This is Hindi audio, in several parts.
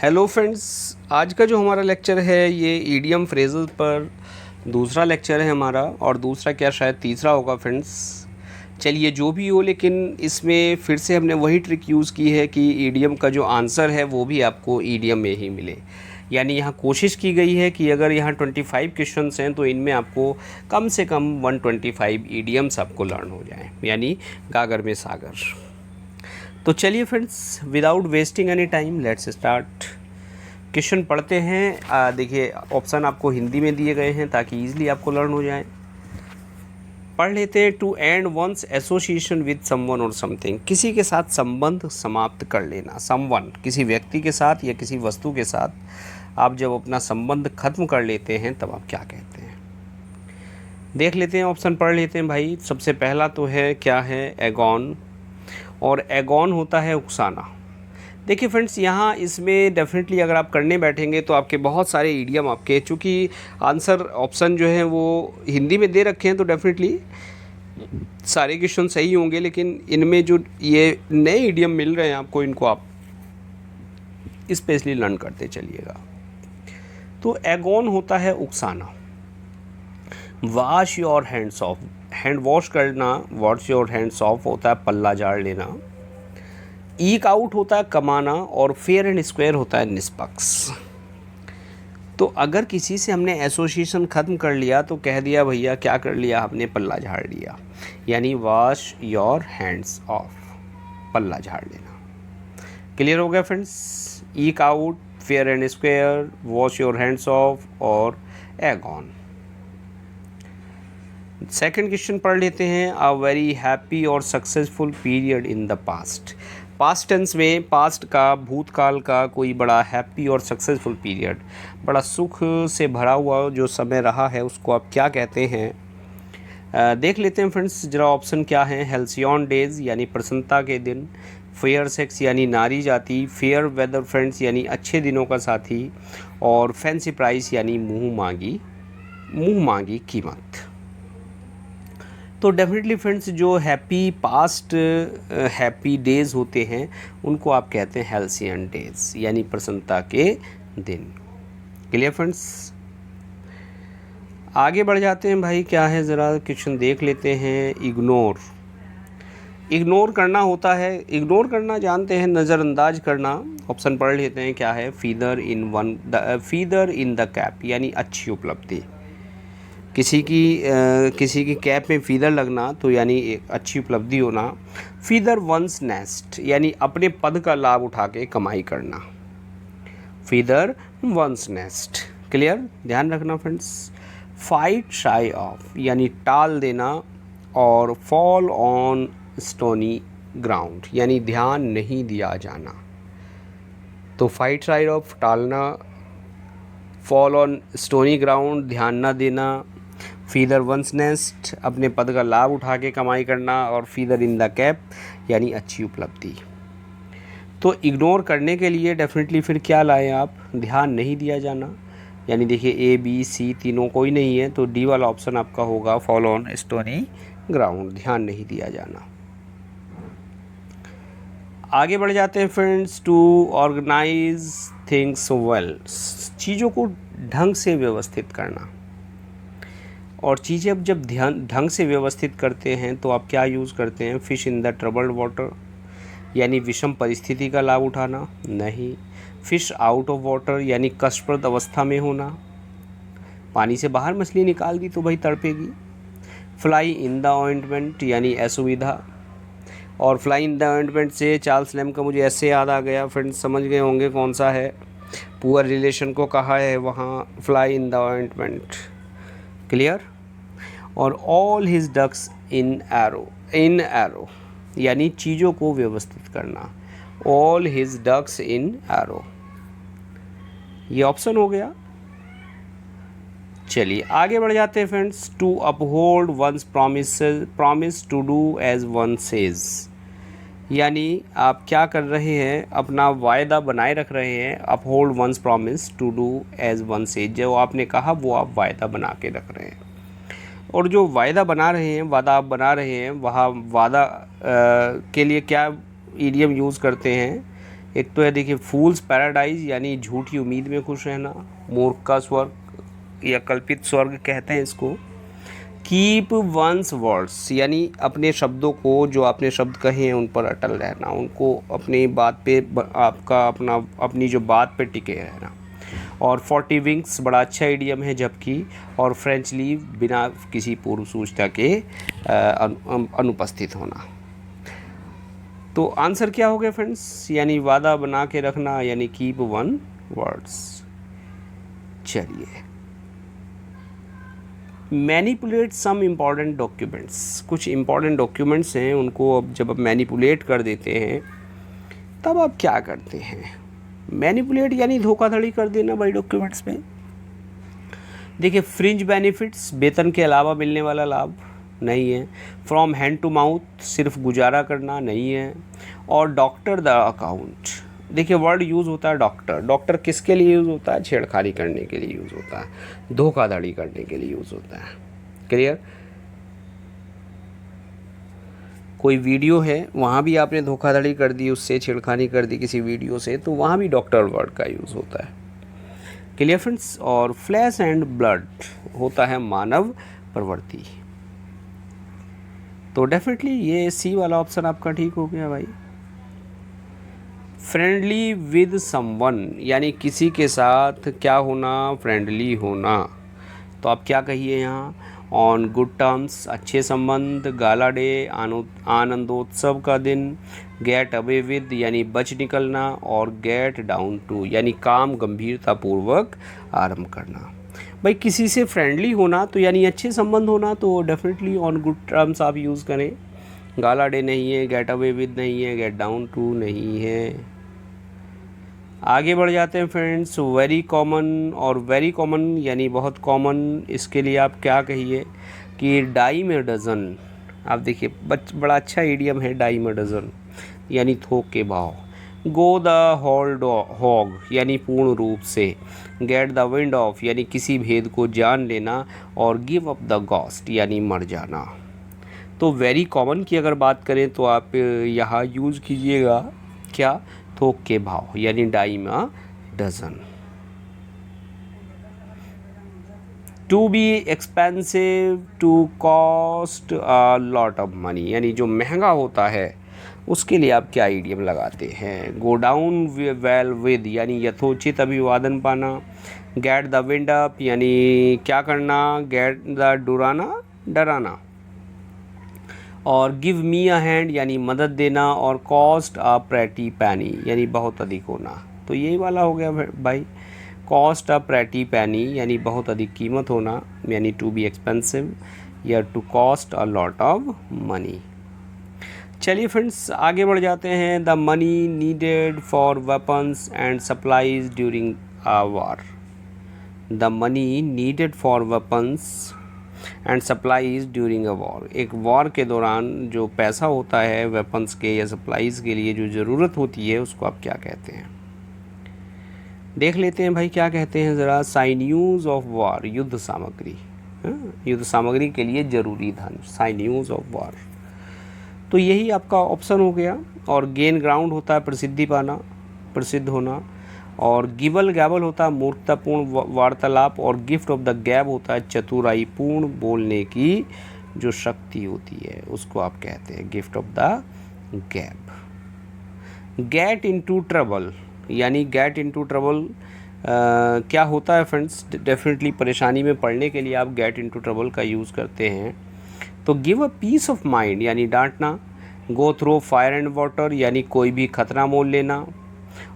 हेलो फ्रेंड्स, आज का जो हमारा लेक्चर है ये ईडियम फ्रेजेस पर दूसरा लेक्चर है हमारा, और दूसरा क्या शायद तीसरा होगा फ्रेंड्स। चलिए जो भी हो, लेकिन इसमें फिर से हमने वही ट्रिक यूज़ की है कि ईडियम का जो आंसर है वो भी आपको ईडियम में ही मिले। यानी यहाँ कोशिश की गई है कि अगर यहाँ 25 क्वेश्चंस हैं तो इनमें आपको कम से कम 125 ईडियम्स आपको लर्न हो जाएँ, यानी गागर में सागर। तो चलिए friends, without wasting any time let's start. Question पढ़ते हैं। देखिए ऑप्शन आपको हिंदी में दिए गए हैं ताकि ईजिली आपको लर्न हो जाए। पढ़ लेते हैं। To end one's association with someone or something, किसी के साथ संबंध समाप्त कर लेना। समवन किसी व्यक्ति के साथ या किसी वस्तु के साथ आप जब अपना संबंध खत्म कर लेते हैं तब आप क्या कहते हैं। देख लेते हैं, ऑप्शन पढ़ लेते हैं भाई। सबसे पहला तो है क्या है, एगॉन, और एगॉन होता है उकसाना। देखिए फ्रेंड्स, यहाँ इसमें डेफिनेटली अगर आप करने बैठेंगे तो आपके बहुत सारे ईडियम आपके, चूँकि आंसर ऑप्शन जो है वो हिंदी में दे रखे हैं तो डेफिनेटली सारे क्वेश्चन सही होंगे, लेकिन इनमें जो ये नए ईडियम मिल रहे हैं आपको, इनको आप स्पेशली लर्न करते चलिएगा। तो एगॉन होता है उकसाना। Wash your hands of, hand wash करना, वॉश योर हैंड्स ऑफ होता है पल्ला झाड़ लेना। ईक आउट होता है कमाना, और फेयर एंड स्क्वायर होता है निष्पक्ष। तो अगर किसी से हमने एसोसिएशन ख़त्म कर लिया तो कह दिया भैया क्या कर लिया हमने, पल्ला झाड़ लिया, यानी वॉश योर हैंड्स ऑफ, पल्ला झाड़ लेना। क्लियर हो गया friends. Eke out, fair and square, wash your hands of or egg on. Second question पढ़ लेते हैं। अ वेरी हैप्पी और successful period in the past. Past tense में पास्ट का, भूतकाल का कोई बड़ा हैप्पी और सक्सेसफुल पीरियड, बड़ा सुख से भरा हुआ जो समय रहा है, उसको आप क्या कहते हैं। देख लेते हैं फ्रेंड्स जरा ऑप्शन क्या है। हेल्सियन डेज यानी प्रसन्नता के दिन, फेयर सेक्स यानी नारी जाति, फेयर वेदर फ्रेंड्स यानी अच्छे दिनों का साथी, और फैंसी प्राइस यानी मुँह मांगी कीमत। तो डेफिनेटली फ्रेंड्स जो हैप्पी पास्ट हैप्पी डेज़ होते हैं उनको आप कहते हैं हेल्सियन डेज, यानी प्रसन्नता के दिन। Clear friends. आगे बढ़ जाते हैं भाई, क्या है ज़रा क्वेश्चन देख लेते हैं। इग्नोर, इग्नोर करना होता है, इग्नोर करना जानते हैं, नज़रअंदाज करना। ऑप्शन पढ़ लेते हैं क्या है। फीदर इन द कैप यानी अच्छी उपलब्धि, किसी की कैप में फीदर लगना तो यानी एक अच्छी उपलब्धि होना। फीदर वंस नेस्ट यानी अपने पद का लाभ उठा के कमाई करना। Feather once nest. क्लियर, ध्यान रखना फ्रेंड्स। फाइट शाई ऑफ यानी टाल देना, और फॉल ऑन स्टोनी ग्राउंड यानी ध्यान नहीं दिया जाना। तो फाइट शाई ऑफ टालना, फॉल ऑन स्टोनी ग्राउंड ध्यान न देना, फीदर वंस नेस्ट अपने पद का लाभ उठा के कमाई करना, और फीदर इन द कैप यानी अच्छी उपलब्धि। तो इग्नोर करने के लिए डेफिनेटली फिर क्या लाएं आप, ध्यान नहीं दिया जाना, यानी देखिए ए बी सी तीनों कोई नहीं है तो डी वाला ऑप्शन आपका होगा, फॉल ऑन स्टोनी ग्राउंड, ध्यान नहीं दिया जाना। आगे बढ़ जाते हैं friends. To organise things well, चीज़ों को ढंग से व्यवस्थित करना। और चीज़ें अब जब ढंग से व्यवस्थित करते हैं तो आप क्या यूज़ करते हैं। Fish in the troubled water यानी विषम परिस्थिति का लाभ उठाना, नहीं। फिश आउट ऑफ वाटर यानी कष्टप्रद अवस्था में होना, पानी से बाहर मछली निकाल दी तो भाई तड़पेगी। फ्लाई इन द ऑइंटमेंट यानी असुविधा, और फ्लाई इन द ऑइंटमेंट से चार्ल्स लैम्ब का मुझे ऐसे याद आ गया, फ्रेंड्स समझ गए होंगे कौन सा है। पुअर रिलेशन को कहा है वहाँ, fly in the ointment. Clear. और all his ducks in a row यानी चीज़ों को व्यवस्थित करना, all his ducks in a row, ये ऑप्शन हो गया। चलिए आगे बढ़ जाते हैं friends. To uphold one's promise to do as one says, यानी आप क्या कर रहे हैं, अपना वायदा बनाए रख रहे हैं। Uphold one's promise to do as one says, जो आपने कहा वो आप वायदा बना के रख रहे हैं। और जो वायदा बना रहे हैं, वादा आप बना रहे हैं, वहाँ वादा के लिए क्या ईडियम यूज़ करते हैं, एक तो है देखिए फूल्स पैराडाइज यानी झूठी उम्मीद में खुश रहना, मूर्ख का स्वर्ग या कल्पित स्वर्ग कहते हैं इसको। कीप वंस वर्ड्स यानी अपने शब्दों को, जो आपने शब्द कहे हैं उन पर अटल रहना, उनको अपनी बात पे आपका अपनी जो बात पे टिके रहना। और 40 विंग्स बड़ा अच्छा इडियम है जबकि, और फ्रेंच लीव बिना किसी पूर्व सूचना के अनुपस्थित होना। तो आंसर क्या हो गया फ्रेंड्स, यानी वादा बना के रखना यानी कीप वन वर्ड्स। चलिए, मैनिपुलेट सम इम्पॉर्टेंट डॉक्यूमेंट्स, कुछ इम्पॉर्टेंट डॉक्यूमेंट्स हैं उनको अब जब आप मैनिपुलेट कर देते हैं तब आप क्या करते हैं। मैनिपुलेट यानी धोखाधड़ी कर देना भाई डॉक्यूमेंट्स में। देखिए फ्रिंज बेनिफिट्स वेतन के अलावा मिलने वाला लाभ नहीं है। फ्रॉम हैंड टू माउथ सिर्फ गुजारा करना नहीं है। और डॉक्टर द अकाउंट, देखिए वर्ड यूज़ होता है डॉक्टर, डॉक्टर किसके लिए यूज़ होता है, छेड़खानी करने के लिए यूज़ होता है, धोखाधड़ी करने के लिए यूज़ होता है। क्लियर। कोई वीडियो है वहाँ भी आपने धोखाधड़ी कर दी, उससे छेड़खानी कर दी किसी वीडियो से, तो वहाँ भी डॉक्टर वर्ड का यूज़ होता है। Clear friends. और फ्लैश एंड ब्लड होता है मानव प्रवृत्ति। तो डेफिनेटली ये सी वाला ऑप्शन आपका ठीक हो गया भाई। फ्रेंडली विद समवन यानी किसी के साथ क्या होना, फ्रेंडली होना। तो आप क्या कहिए यहाँ, ऑन गुड टर्म्स अच्छे संबंध, गाला डे आनंदोत्सव का दिन, गेट अवे विद यानी बच निकलना, और गेट डाउन टू यानी काम गंभीरतापूर्वक आरंभ करना। भाई किसी से फ्रेंडली होना तो यानी अच्छे संबंध होना, तो डेफिनेटली ऑन गुड टर्म्स आप यूज़ करें। गाला डे नहीं है, गेट अवे विद नहीं है, गेट डाउन टू नहीं है। आगे बढ़ जाते हैं फ्रेंड्स। वेरी कॉमन, और वेरी कॉमन यानी बहुत कॉमन, इसके लिए आप क्या कहिए कि डाइम ए डज़न। आप देखिए बड़ा अच्छा इडियम है डाइम ए डज़न यानी थोक के भाव। गो द होल हॉग यानी पूर्ण रूप से। गेट द विंड ऑफ यानी किसी भेद को जान लेना, और गिव अप द गॉस्ट यानी मर जाना। तो वेरी कॉमन की अगर बात करें तो आप यहाँ यूज़ कीजिएगा क्या, थोक के भाव यानी dime a dozen. To be expensive, to cost a lot of money यानी जो महंगा होता है उसके लिए आप क्या इडियम लगाते हैं। गो डाउन वेल विद यानी यथोचित अभिवादन पाना। गेट द विंड अप यानी क्या करना, गेट द डराना। और गिव मी अ हैंड यानी मदद देना, और कॉस्ट अ प्रेटी पैनी यानी बहुत अधिक होना। तो यही वाला हो गया भाई, कॉस्ट अ प्रेटी पैनी यानी बहुत अधिक कीमत होना, यानी टू बी एक्सपेंसिव या to cost a lot of money. चलिए फ्रेंड्स आगे बढ़ जाते हैं। The money needed for weapons and supplies during a war. The money needed for weapons and supplies during a war, एक वॉर के दौरान जो पैसा होता है वेपन्स के या सप्लाईज़ के लिए जो ज़रूरत होती है उसको आप क्या कहते हैं। देख लेते हैं भाई क्या कहते हैं ज़रा। साइन्यूज़ ऑफ वॉर युद्ध सामग्री, युद्ध सामग्री के लिए ज़रूरी धन, साइन्यूज़ ऑफ वॉर। तो यही आपका ऑप्शन हो गया। और गेन ग्राउंड होता है प्रसिद्धि पाना, प्रसिद्ध होना। और गिबल गैबल होता है मूर्खतापूर्ण वार्तालाप। और गिफ्ट ऑफ द गैब होता है चतुराईपूर्ण बोलने की जो शक्ति होती है उसको आप कहते हैं गिफ्ट ऑफ द गैब। गेट इनटू ट्रबल यानी गेट इनटू ट्रबल क्या होता है फ्रेंड्स, डेफिनेटली परेशानी में पड़ने के लिए आप गेट इनटू ट्रबल का यूज़ करते हैं। तो give a piece of mind यानी डांटना। Go through fire and water यानी कोई भी खतरा मोल लेना।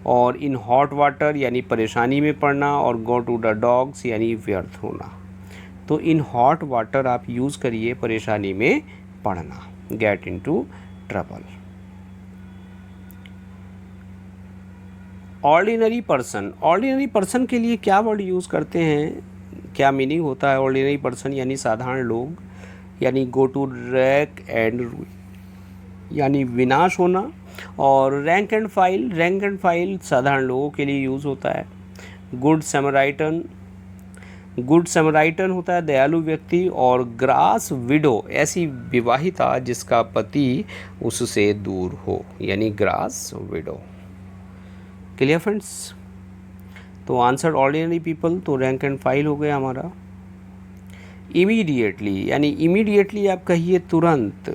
और इन हॉट वाटर यानी परेशानी में पड़ना। और गो टू द डॉग्स यानी व्यर्थ होना। तो इन हॉट वाटर आप यूज़ करिए परेशानी में पड़ना, gate into trouble. Ordinary person, ordinary person के लिए क्या वर्ड यूज़ करते हैं, क्या मीनिंग होता है ऑर्डिनरी पर्सन यानी साधारण लोग। यानी गो टू रैक एंड यानी विनाश होना। और rank and file, rank and file साधारण लोगों के लिए यूज़ होता है। गुड समराइटन, गुड समराइटन होता है दयालु व्यक्ति। और ग्रास विडो ऐसी विवाहिता जिसका पति उससे दूर हो यानी ग्रास विडो। Clear friends. तो आंसर ऑर्डिनरी पीपल, तो रैंक एंड फाइल हो गया हमारा। इमीडिएटली यानी इमीडिएटली आप कहिए तुरंत,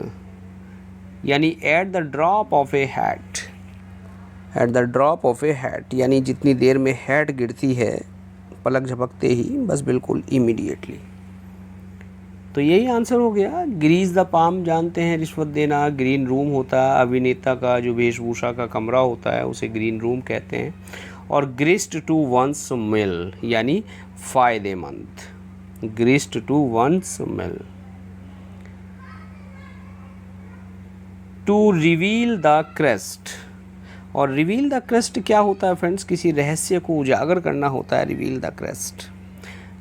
यानी at the drop of A hat, at the drop of A hat यानी जितनी देर में हैट गिरती है पलक झपकते ही, बस बिल्कुल इमीडिएटली। तो यही आंसर हो गया। ग्रीस द पाम जानते हैं, रिश्वत देना। ग्रीन रूम होता है अभिनेता का जो वेशभूषा का कमरा होता है, उसे ग्रीन रूम कहते हैं। और ग्रिस्ट टू वंस मिल यानी फ़ायदेमंद, grist to one's mill. To reveal the crest, और रिवील द क्रेस्ट क्या होता है फ्रेंड्स, किसी रहस्य को उजागर करना होता है रिवील द क्रेस्ट।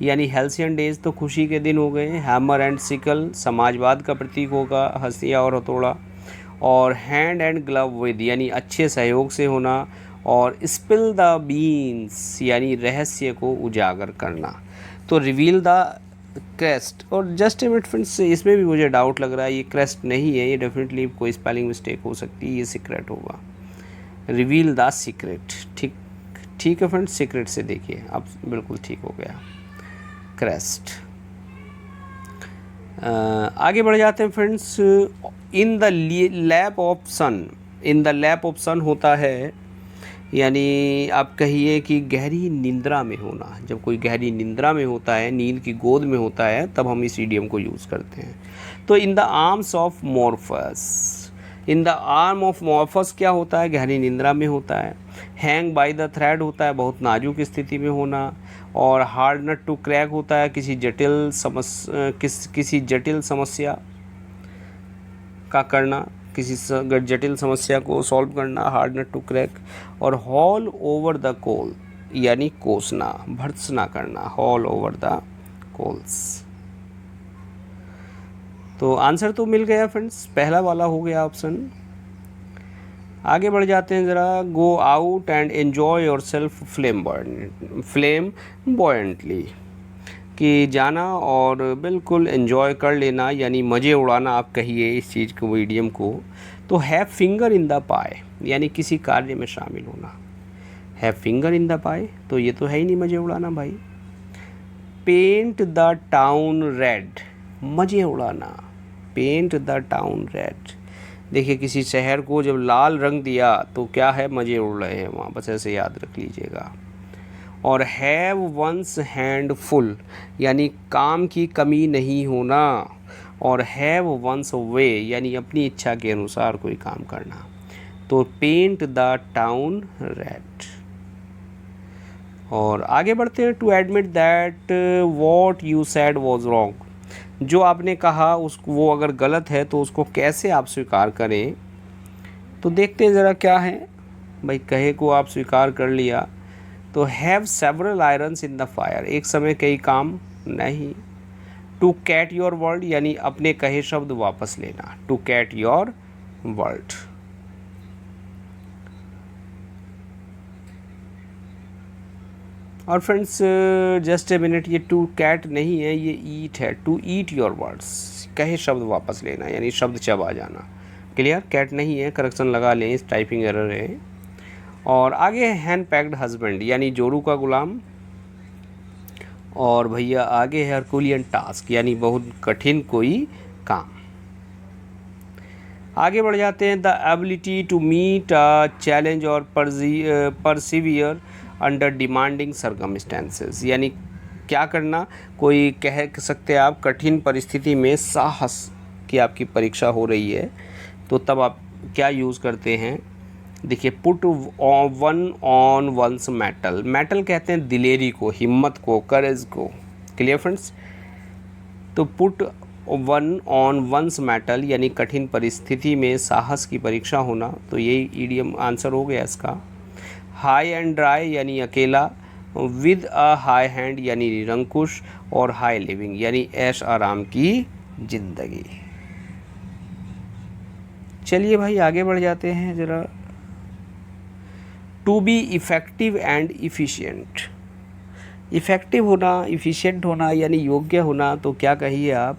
यानी हेल्सियन डेज तो खुशी के दिन हो गए। हैमर एंड सिकल समाजवाद का प्रतीक होगा, हंसिया और हथौड़ा। और हैंड एंड ग्लव विद यानी अच्छे सहयोग से होना। और स्पिल द बीन्स यानी रहस्य को उजागर करना। तो रिवील द क्रेस्ट, और जस्ट ए मिनट फ्रेंड्स, इसमें भी मुझे डाउट लग रहा है, ये क्रेस्ट नहीं है, ये डेफिनेटली कोई स्पेलिंग मिस्टेक हो सकती है, ये सीक्रेट होगा। रिवील द सीक्रेट, ठीक ठीक है फ्रेंड्स, सीक्रेट से देखिए अब बिल्कुल ठीक हो गया। क्रेस्ट। आगे बढ़ जाते हैं friends. In the lap of sun, in the lap of sun होता है यानी आप कहिए कि गहरी निंद्रा में होना। जब कोई गहरी निंद्रा में होता है, नींद की गोद में होता है, तब हम इस इडियम को यूज़ करते हैं। तो in the arms of Morpheus, in the arm of Morpheus क्या होता है, गहरी निंद्रा में होता है। हैंग बाय द थ्रेड होता है बहुत नाजुक स्थिति में होना। और हार्ड नट टू क्रैक होता है किसी जटिल समस्या का करना, किसी जटिल समस्या को सॉल्व करना, हार्ड नट टू क्रैक। और हॉल ओवर द कोल यानी कोसना, भर्त्सना करना, हॉल ओवर द कोल्स। तो आंसर तो मिल गया फ्रेंड्स, पहला वाला हो गया ऑप्शन। आगे बढ़ जाते हैं ज़रा। Go out and enjoy yourself flamboyantly, कि जाना और बिल्कुल एन्जॉय कर लेना यानी मज़े उड़ाना आप कहिए इस चीज़ को, इडियम को। तो हैव फिंगर इन द पाई यानी किसी कार्य में शामिल होना। हैव फिंगर इन द पाई, तो ये तो है ही नहीं मज़े उड़ाना भाई। पेंट द टाउन रेड, मज़े उड़ाना, पेंट द टाउन रेड। देखिए किसी शहर को जब लाल रंग दिया तो क्या है, मज़े उड़ रहे हैं वहाँ, बस ऐसे याद रख लीजिएगा। और हैव वंस हैंड फुल यानी काम की कमी नहीं होना। और हैव वंस वे यानी अपनी इच्छा के अनुसार कोई काम करना। तो पेंट द टाउन रेड। और आगे बढ़ते हैं। To admit that what you said was wrong, जो आपने कहा उसको वो अगर गलत है तो उसको कैसे आप स्वीकार करें। तो देखते हैं ज़रा क्या है भाई। कहे को आप स्वीकार कर लिया तो have several irons in the fire, एक समय कई काम नहीं। टू कैट योर वर्ड यानी अपने कहे शब्द वापस लेना, टू कैट योर वर्ड। और फ्रेंड्स जस्ट ए मिनट, ये टू कैट नहीं है, ये ईट है। टू ईट योर वर्ड्स, कहे शब्द वापस लेना यानी शब्द चबा जाना। क्लियर, कैट नहीं है, करेक्शन लगा लें, इस टाइपिंग एरर है। और आगे है हैंड पैक्ड हस्बैंड यानी जोरू का गुलाम। और भैया आगे है हरकुलियन टास्क यानी बहुत कठिन कोई काम। आगे बढ़ जाते हैं। The ability to meet a challenge और परसिवियर अंडर डिमांडिंग सर्कमस्टेंसेस यानी क्या करना, कोई कह सकते हैं आप कठिन परिस्थिति में साहस की आपकी परीक्षा हो रही है तो तब आप क्या यूज़ करते हैं। देखिए put one on one's mettle, mettle कहते हैं दिलेरी को, हिम्मत को, करेज को। Clear friends. तो put one on one's mettle यानी कठिन परिस्थिति में साहस की परीक्षा होना। तो यही ईडियम आंसर हो गया इसका। हाई एंड ड्राई यानी अकेला। विद अ हाई हैंड यानी निरंकुश। और हाई लिविंग यानी ऐश आराम की जिंदगी। चलिए भाई आगे बढ़ जाते हैं ज़रा। To be effective and efficient, effective होना, इफ़िशियंट होना यानी योग्य होना। तो क्या कहिए आप,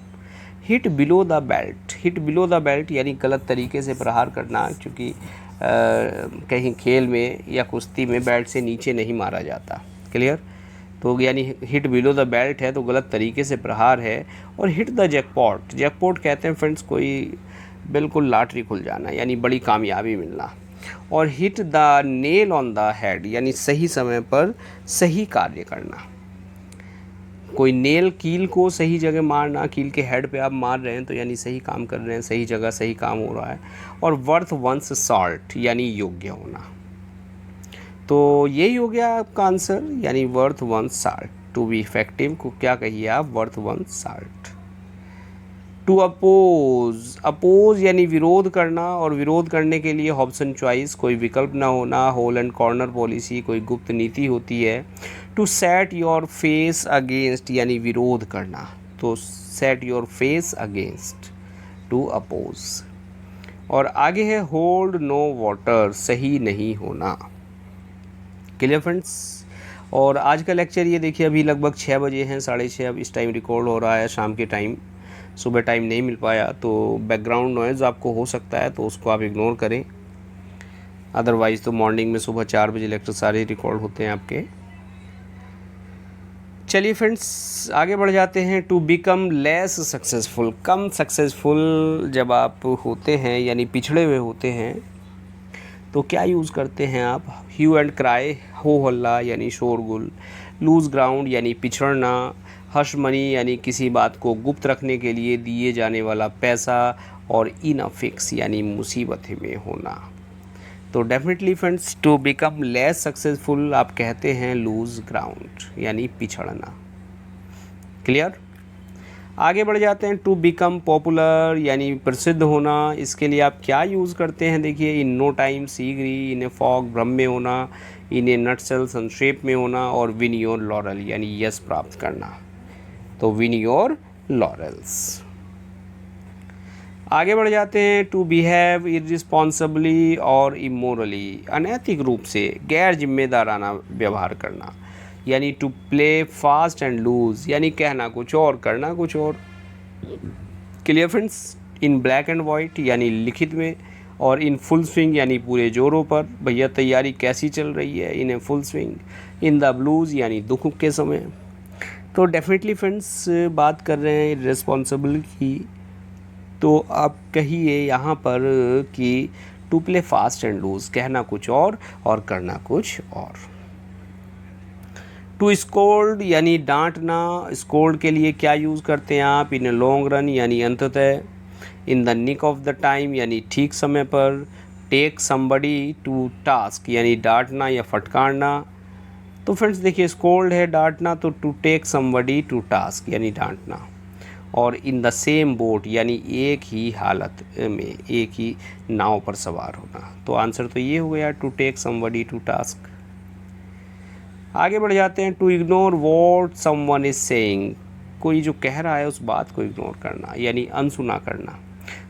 hit below the belt, hit below the belt यानी गलत तरीके से प्रहार करना, क्योंकि कहीं खेल में या कुश्ती में बेल्ट से नीचे नहीं मारा जाता। क्लियर? तो यानी हिट बिलो द बेल्ट है तो गलत तरीके से प्रहार है। और हिट द जैकपॉट, जैकपॉट कहते हैं फ्रेंड्स कोई बिल्कुल लॉटरी खुल जाना, यानी बड़ी कामयाबी मिलना। और hit the nail on the head, यानी सही समय पर सही कार्य करना। कोई नेल, कील को सही जगह मारना, कील के हेड पे आप मार रहे हैं तो यानी सही काम कर रहे हैं, सही जगह सही काम हो रहा है। और वर्थ वंस सॉल्ट, यानी योग्य होना। तो यही हो गया आपका आंसर, यानी worth one's salt. To be effective को क्या कहिए आप? Worth one's salt. To oppose, oppose यानी विरोध करना, और विरोध करने के लिए ऑप्शन चॉइस, कोई विकल्प ना होना, होल एंड कॉर्नर पॉलिसी, कोई गुप्त नीति होती है। To set your face against, यानी विरोध करना, तो set your face against, to oppose. और आगे है होल्ड नो वाटर, सही नहीं होना। Clear friends? और आज का लेक्चर ये देखिए, अभी लगभग 6 बजे हैं, 6:30 अब इस टाइम रिकॉर्ड हो रहा है, शाम के टाइम, सुबह टाइम नहीं मिल पाया। तो बैकग्राउंड नॉइज़ आपको हो सकता है तो उसको आप इग्नोर करें। अदरवाइज़ तो मॉर्निंग में सुबह 4 बजे लेक्चर सारे रिकॉर्ड होते हैं आपके। चलिए फ्रेंड्स आगे बढ़ जाते हैं। टू बिकम लेस सक्सेसफुल, कम सक्सेसफुल जब आप होते हैं यानी पिछड़े हुए होते हैं तो क्या यूज़ करते हैं आप? ह्यू एंड क्राई, हो हल्ला यानी शोरगुल, लूज़ ग्राउंड यानी पिछड़ना, हश मनी यानी किसी बात को गुप्त रखने के लिए दिए जाने वाला पैसा, और इन अफिक्स यानी मुसीबत में होना। तो definitely friends to become less successful आप कहते हैं लूज़ ग्राउंड, यानी पिछड़ना। क्लियर? आगे बढ़ जाते हैं। टू बिकम पॉपुलर यानी प्रसिद्ध होना, इसके लिए आप क्या यूज़ करते हैं? देखिए, इन नो टाइम, शीघ्र ही, इन ए फॉग भ्रम में होना, इन ए नटसेल संक्षेप में होना, और विन योर लॉरल यानी यश प्राप्त करना। तो विन योर लॉरल्स। आगे बढ़ जाते हैं। टू बिहेव इररिस्पॉन्सिबली और इमोरली, अनैतिक रूप से गैर जिम्मेदाराना व्यवहार करना, यानी to play fast and loose, यानी कहना कुछ और करना कुछ और। Clear friends? In black and white यानी लिखित में, और इन फुल स्विंग यानी पूरे जोरों पर, भैया तैयारी कैसी चल रही है, in a full swing. In the blues यानी दुख के समय। तो डेफिनेटली फ्रेंड्स बात कर रहे हैं रिस्पॉन्सिबल की, तो आप कहिए यहाँ पर कि to play fast and loose, कहना कुछ और करना कुछ और। टू स्कोल्ड यानी डांटना, स्कोल्ड के लिए क्या यूज़ करते हैं आप? इन लॉन्ग रन यानी अंततः, in the nick of the time यानी ठीक समय पर, टेक समबडी टू टास्क यानी डांटना या फटकारना। तो फ्रेंड्स देखिए, स्कोल्ड है डांटना, तो to take somebody to task यानी डांटना। और इन द सेम बोट यानी एक ही हालत में, एक ही नाव पर सवार होना। तो आंसर तो ये हो गया, to take somebody to task. आगे बढ़ जाते हैं। To ignore what someone is saying, कोई जो कह रहा है उस बात को इग्नोर करना, यानी अनसुना करना।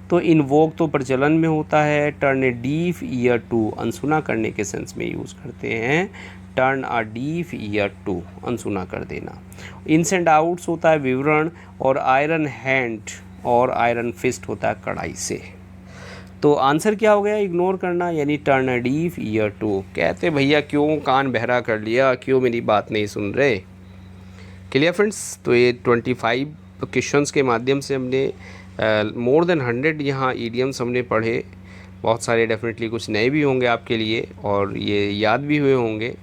तो इन्वोक तो प्रचलन में होता है, turn a deaf ear to, अनसुना करने के सेंस में यूज़ करते हैं। Turn a deaf ear to, अनसुना कर देना। इन्स एंड आउट्स होता है विवरण, और आयरन हैंड और आयरन फिस्ट होता है कड़ाई से। तो आंसर क्या हो गया? इग्नोर करना, यानी turn a deaf ear to. कहते भैया क्यों कान बहरा कर लिया, क्यों मेरी बात नहीं सुन रहे। Clear friends? तो ये 25 क्वेश्चंस के माध्यम से हमने मोर देन 100 यहाँ ईडियम्स हमने पढ़े। बहुत सारे डेफिनेटली कुछ नए भी होंगे आपके लिए, और ये याद भी हुए होंगे।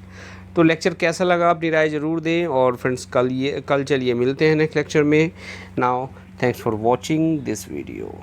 तो लेक्चर कैसा लगा अपनी राय ज़रूर दें। और फ्रेंड्स कल चलिए मिलते हैं नेक्स्ट लेक्चर में। Now thanks for watching this video.